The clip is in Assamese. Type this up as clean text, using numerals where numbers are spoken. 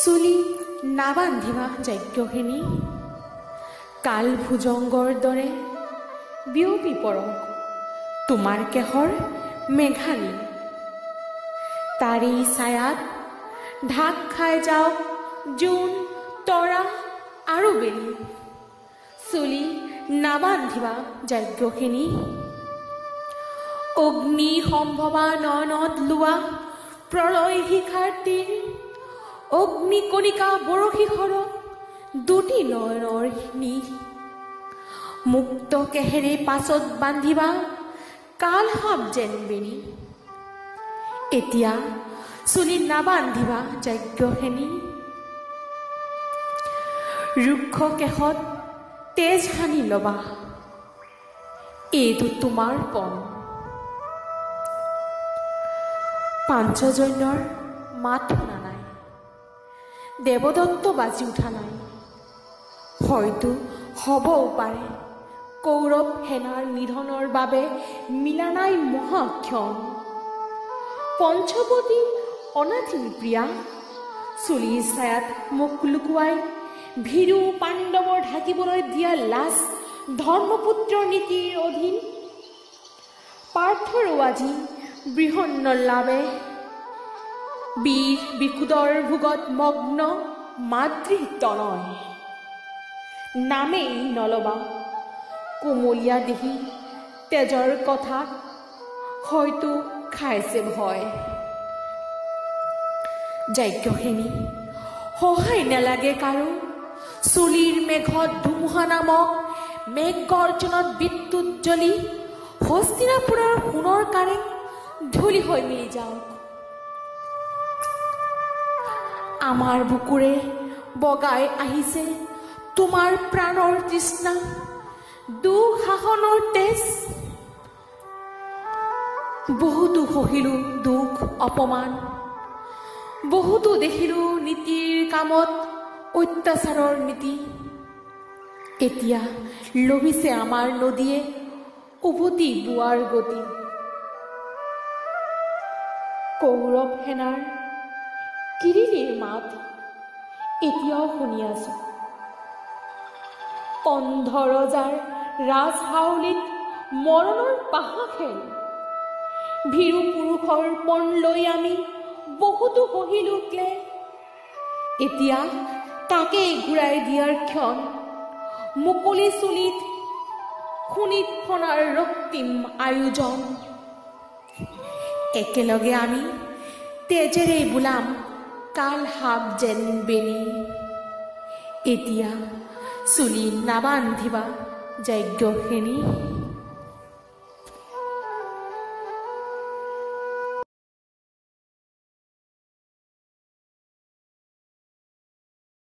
চুলি নাবান্ধিবা যজ্ঞখিনি, কাল ভুজংগৰ দৰে বিয়পি পৰক তোমাৰ কেশৰ মেঘানী। তাৰি ছায়াত ঢাক খাই যাওক জোন, তৰা আৰু বেলি। চুলি নাবান্ধিবা যজ্ঞখিনি, অগ্নি সম্ভৱা নয়নত লোৱা প্ৰলয় শিখাৰ তীৰ, অগ্নিকণিকা বৰশী সৰক দুটি নয়নৰ নীৰ। মুক্ত কেহেৰে পাছত বান্ধিবা কাল সাপ যেন বেনি, এতিয়া চুলি নাবান্ধিবা যজ্ঞখিনি। ৰুক্ষ কেশত তেজ সানি ল'বা, এইটো তোমাৰ পণ। পাঞ্চজন্যৰ মাত শুনা নাই, দেৱদত্ত বাজি উঠা নাই। হয়তো হ'বও পাৰে কৌৰৱ সেনাৰ নিধনৰ বাবে মিলা নাই মহাক্ষণ। পঞ্চৱতী অনাথিনী প্ৰিয়া, চুলিৰ ছায়াত মুখ লুকুৱাই ভীৰু পাণ্ডৱৰ ঢাকিবলৈ দিয়া লাজ ধৰ্মপুত্ৰৰ নীতিৰ অধীন। পাৰ্থৰো আজি বৃহন্ন লাভে, বীৰ বিকুদৰ ভোগত মগ্ন মাতৃ তনয়। নামেই নলবা কোমলীয়া দেহি তেজৰ কথাত, হয়তো খাইছে ভয়। যজ্ঞখিনি সহায় নালাগে কাৰো, চুলিৰ মেঘত ধুমুহা নামক মেঘ গৰ্জনত বিদ্যুৎ জ্বলি হস্তিনাপুৰৰ সোণৰ কাৰেং ধূলি হৈ মিলি যাওক। আমাৰ বুকুৰে বগাই আহিছে তোমাৰ প্ৰাণৰ তৃষ্ণা, দুঃশাসনৰ তেজ। বহুতো সহিলো দুখ অপমান, বহুতো দেখিলো নীতিৰ কামত অত্যাচাৰৰ নীতি। এতিয়া লভিছে আমাৰ নদীয়ে উভতি বোৱাৰ গতি। কৌৰৱ সেনাৰ কিৰিলিৰ মাত এতিয়াও শুনি আছো, অন্ধ ৰজাৰ ৰাজহাউলিত মৰণৰ পাহা খেল। ভীৰু পুৰুষৰ পণ লৈ আমি বহুতো সহিলো ক্লেশ, এতিয়া তাকেই ঘূৰাই দিয়াৰ ক্ষণ। মুকলি চুলিত খুনিত ফনাৰ ৰক্তিম আয়োজন, একেলগে আমি তেজেৰে বোলাম কাল সাপ যেন বেনি। এতিয়া চুলি নাবান্ধিবা যজ্ঞখিনি।